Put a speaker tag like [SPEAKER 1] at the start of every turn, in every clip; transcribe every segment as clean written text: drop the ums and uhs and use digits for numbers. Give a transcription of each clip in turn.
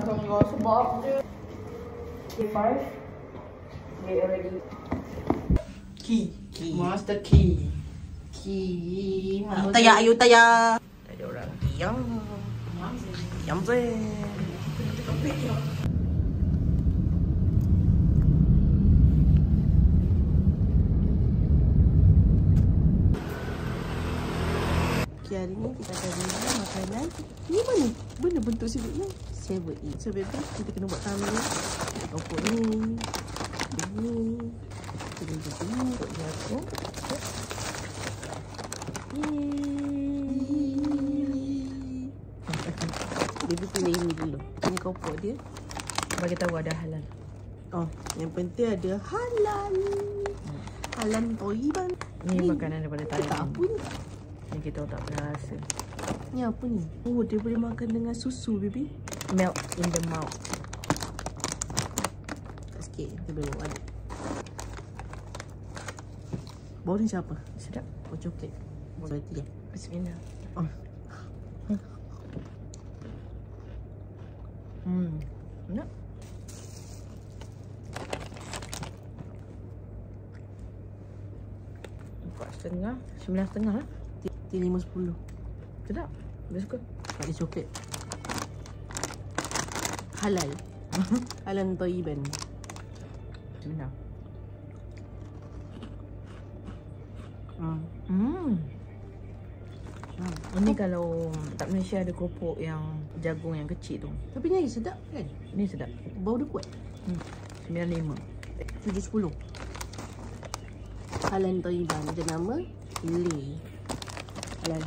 [SPEAKER 1] macam your sebab je. K5. Get ready. Key. Master key. Key.
[SPEAKER 2] Taya, ayo taya. Ada orang diam. Diam je. Okay, hari ni kita akan review makanan. Ni mana? Benda bentuk sibuk ni? 7-Eat. So baby, kita kena buat thumbnail. Rokok ni. Ini. Kita buat ini untuk jatuh. Baby pilih ini dulu. Ini kopok dia. Bagi tahu ada halal. Oh, yang penting ada halal. Halal toiban.
[SPEAKER 1] Ni makanan daripada Thailand.
[SPEAKER 2] Tak apa ni?
[SPEAKER 1] Yang kita tak pernah rasa.
[SPEAKER 2] Ni apa ni? Oh, dia boleh makan dengan susu, baby.
[SPEAKER 1] Melt in the mouth.
[SPEAKER 2] Sikit, kita boleh buat. Bau ni siapa?
[SPEAKER 1] Sedap.
[SPEAKER 2] Bau coklat. Bau roti dia.
[SPEAKER 1] Bismillah.
[SPEAKER 2] Oh.
[SPEAKER 1] Nak? $4.5, $9.5 lah.
[SPEAKER 2] $5.10.
[SPEAKER 1] Sedap. Dia suka.
[SPEAKER 2] Tak ada coklat. Halal. Halal toiban.
[SPEAKER 1] Bismillah. Ini kalau tak Malaysia ada keropok yang jagung yang kecil tu.
[SPEAKER 2] Tapi ni sedap kan?
[SPEAKER 1] Ni sedap.
[SPEAKER 2] Bau dia kuat.
[SPEAKER 1] 95.
[SPEAKER 2] $7.10. Halal toiban. Dia nama Lay. Halal.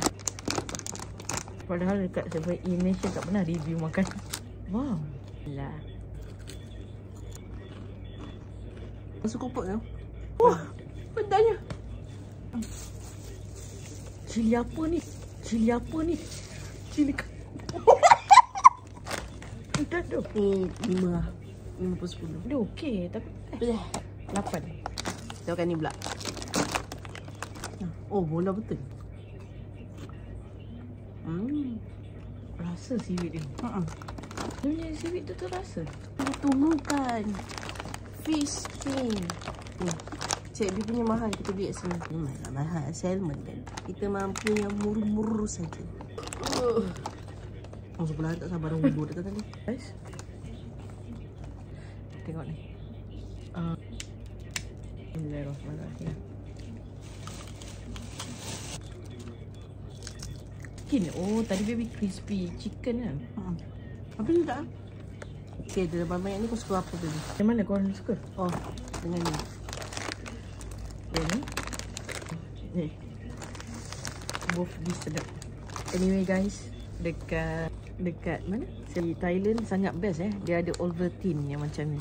[SPEAKER 1] Padahal dekat 7-Eat Malaysia tak pernah review makan. Wow. Lah.
[SPEAKER 2] Masuk kopok tau. Wah, pedasnya.
[SPEAKER 1] Cili apa ni? Cili apa ni? Cili dah tu.
[SPEAKER 2] Ni 5/10.
[SPEAKER 1] Dia okey tapi 8.
[SPEAKER 2] Tengokkan ni pula. Oh, bola betul.
[SPEAKER 1] Rasa seaweed dia. Dia punya seaweed tu terasa.
[SPEAKER 2] Tunggukan. Fish king. Cik, dia punya mahal. Kita beli kat sini. Ni mahal. Salmon kan. Kita mampu yang murus-murus saja. Oh, sebelah tak sabar nunggu dah tadi.
[SPEAKER 1] Guys. Tengok ni. Bismillahirrahmanirrahim. Chicken. Oh, tadi baby crispy chicken kan?
[SPEAKER 2] Apa ni tak? Okay, dalam banyak ni kau suka apa baby?
[SPEAKER 1] Yang mana kau suka?
[SPEAKER 2] Oh, dengan ni.
[SPEAKER 1] Yang ni? Ni. Both this sedap. Anyway guys, dekat mana? Di Thailand sangat best Dia ada Ovaltine yang macam ni.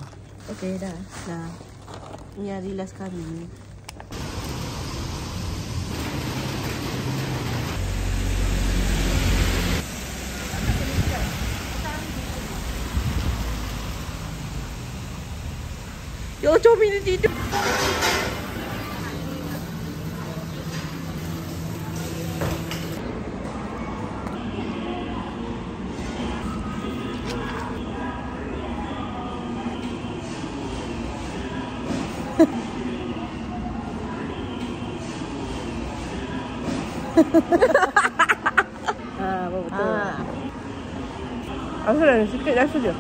[SPEAKER 1] Okay dah.
[SPEAKER 2] Nah. Ni hari last kali.
[SPEAKER 1] Yo, Cobi ni tidur.
[SPEAKER 2] Betul.
[SPEAKER 1] Rasa dah sikit rasa je.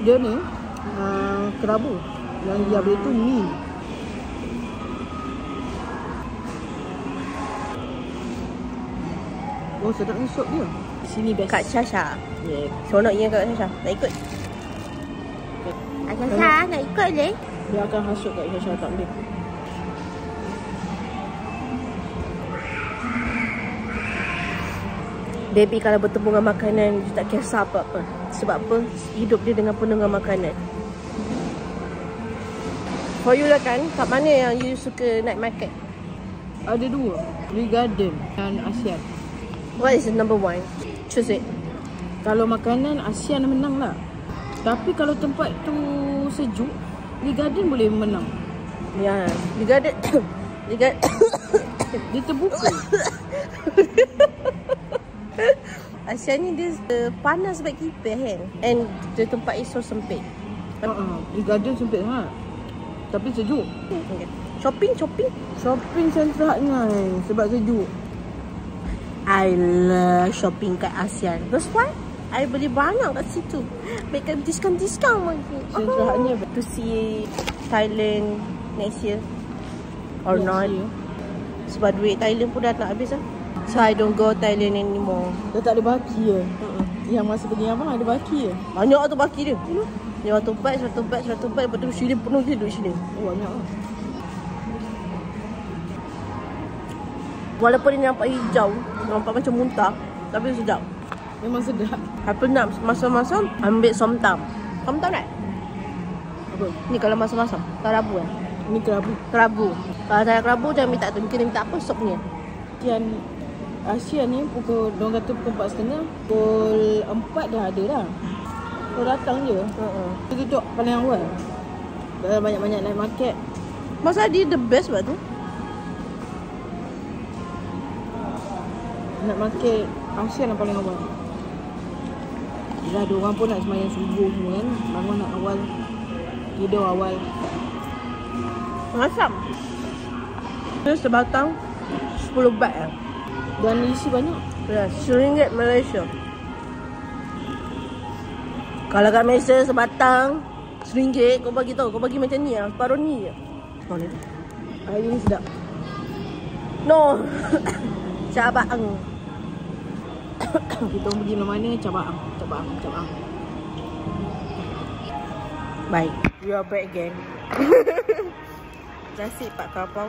[SPEAKER 2] Dia ni kerabu. Yang dia beli tu mie. Oh, sedap ni sup dia.
[SPEAKER 1] Sini best.
[SPEAKER 2] Kak Syasha.
[SPEAKER 1] Yeah.
[SPEAKER 2] Seronok je Kak Syasha. Nak ikut? Kak Syasha nak ikut je.
[SPEAKER 1] Dia akan hasut Kak Syasha tak boleh.
[SPEAKER 2] Baby kalau bertemu dengan makanan, dia tak kisah apa-apa. Sebab apa? Hidup dia dengan penuh dengan makanan. For you lah kan, kat mana yang you suka night market?
[SPEAKER 1] Ada dua. Lee Garden dan ASEAN.
[SPEAKER 2] What is the number one? Choose it.
[SPEAKER 1] Kalau makanan ASEAN menang lah. Tapi kalau tempat tu sejuk, Lee Garden boleh menang.
[SPEAKER 2] Ya, Lee Garden. Lee Garden.
[SPEAKER 1] Dia terbuka.
[SPEAKER 2] Asia ni dia panas sebab kipas kan. And dia tempat is so sempit.
[SPEAKER 1] Di garden sempit sangat. Tapi sejuk.
[SPEAKER 2] Okay. Shopping.
[SPEAKER 1] Shopping sentralnya sebab sejuk.
[SPEAKER 2] I love shopping kat ASEAN. That's why I beli banyak kat situ. Mereka diskaun lagi.
[SPEAKER 1] Sentralnya
[SPEAKER 2] To see Thailand next year or not. Sebab duit Thailand pun dah nak habis lah. So I don't go Thailand anymore.
[SPEAKER 1] Dah tak ada baki je. Yang masa pergi abang ada baki je.
[SPEAKER 2] Banyak tu baki dia. 100 baht. Lepas tu Shilin penuh je duit Shilin.
[SPEAKER 1] Oh, banyak lah.
[SPEAKER 2] Walaupun dia nampak hijau, nampak macam muntah, tapi sedap.
[SPEAKER 1] Memang sedap.
[SPEAKER 2] I pernah masa-masa ambil somtam. Somtam tak?
[SPEAKER 1] Apa?
[SPEAKER 2] Ni kalau masa-masa, kerabu kan?
[SPEAKER 1] Ni kerabu.
[SPEAKER 2] Kerabu. Kalau saya kerabu jangan minta tu. Mungkin dia minta apa? Sop punya.
[SPEAKER 1] Asia ni pukul, diorang kata pukul 4.30, pukul 4 dah ada dah. Kau datang je. Kita duduk paling awal. Dah banyak-banyak night market.
[SPEAKER 2] Masa dia the best buat tu?
[SPEAKER 1] Night market Asia yang paling awal. Dah ada orang pun nak semayang subuh semua kan. Bangun nak awal, tidur awal.
[SPEAKER 2] Masam. Dia sebatang 10 baht lah.
[SPEAKER 1] Dan isi banyak.
[SPEAKER 2] Ya, RM10 Malaysia. Kalau kat Malaysia sebatang RM1 kau bagi tau. Kau bagi macam ni lah. Separuh ni je. Boleh.
[SPEAKER 1] Air ni sedap.
[SPEAKER 2] No. Cabang.
[SPEAKER 1] Kita pergi mana-mana cabang.
[SPEAKER 2] Baik. We are back again. Nasi Pak Kapau.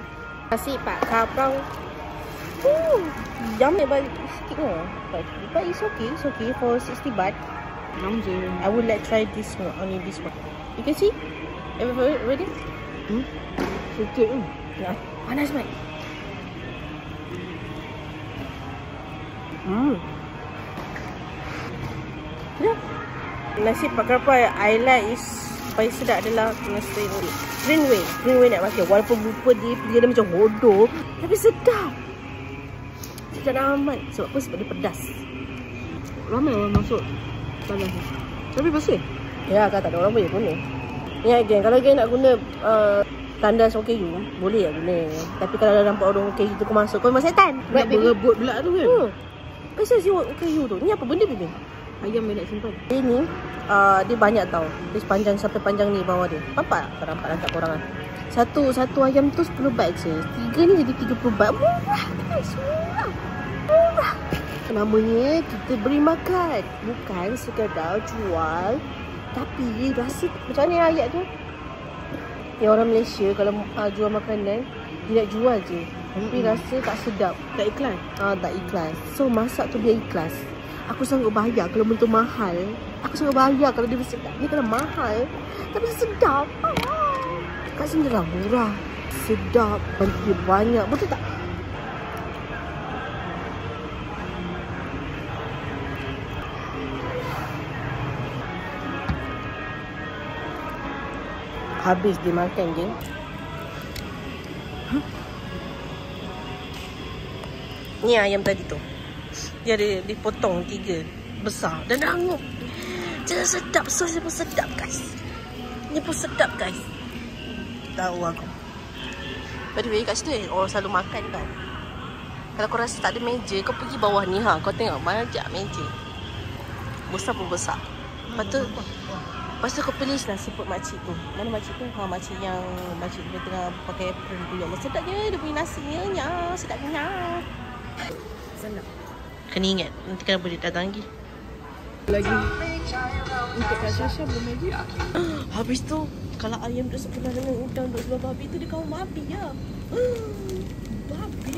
[SPEAKER 2] Yummy but sikit lah. But it's okay for 60 baht. I would like try this one, only this one. You can see? Everybody ready?
[SPEAKER 1] Sikit tu.
[SPEAKER 2] Ya. Panas baik. Ya. Nasi Pak Kapau I like is paling sedap adalah nasi Greenway nak makan. Walaupun rupa dia macam bodoh, tapi sedap. Sedap amat. Sebab apa? Sebab dia pedas.
[SPEAKER 1] Ramai orang masuk tandas ni. Tapi bersih.
[SPEAKER 2] Ya, kalau tak ada orang boleh guna. Ingat geng, kalau geng nak guna tandas OKU, boleh lah guna. Tapi kalau ada nampak orang OKU tu kau masuk, kau memang setan.
[SPEAKER 1] Nak berebut pula tu kan.
[SPEAKER 2] Pasal si OKU tu, ni apa benda Bibi?
[SPEAKER 1] Ayam yang nak simpan.
[SPEAKER 2] Dia ni, dia banyak tau. Dia sepanjang sampai panjang ni bawah dia. Nampak tak? Kau nampak tak korang kan? Satu ayam tu 10 baht je. 3 ni jadi 30 baht. Murah guys, murah. Namanya kita beri makan. Bukan sekadar jual. Tapi rasa macam mana ayat tu? Yang orang Malaysia kalau jual makanan, dia nak jual je. Tapi rasa tak sedap.
[SPEAKER 1] Tak ikhlas.
[SPEAKER 2] Tak ikhlas. So masak tu dia ikhlas. Aku sanggup bayar kalau benda tu mahal. Aku sanggup bayar kalau dia sedap. Dia kalau mahal, tapi dia sedap. Kat sini lah murah, sedap, dia banyak. Betul tak? Habis dia makan je. Ni ayam tadi tu. Dia ada dipotong 3 besar dan rangup. Jadi sedap. Sos dia pun sedap guys. Ni pun sedap guys. Tahu aku. By the way kat situ orang selalu makan kan. Kalau kau rasa tak ada meja, kau pergi bawah ni ha. Kau tengok banyak meja. Besar pun besar. Lepas tu kau pilih nasi pot makcik tu. Mana makcik tu? Makcik yang makcik dia tengah pakai apron tu. Yang sedap je dia punya nasinya. Sedapnya. Senang. Kena ingat, nanti kan boleh datang lagi.
[SPEAKER 1] Untuk Kak Sasha belum lagi.
[SPEAKER 2] Habis tu, kalau ayam duduk sebelah dengan udang duduk sebelah babi tu, dia kawan babi lah. Babi.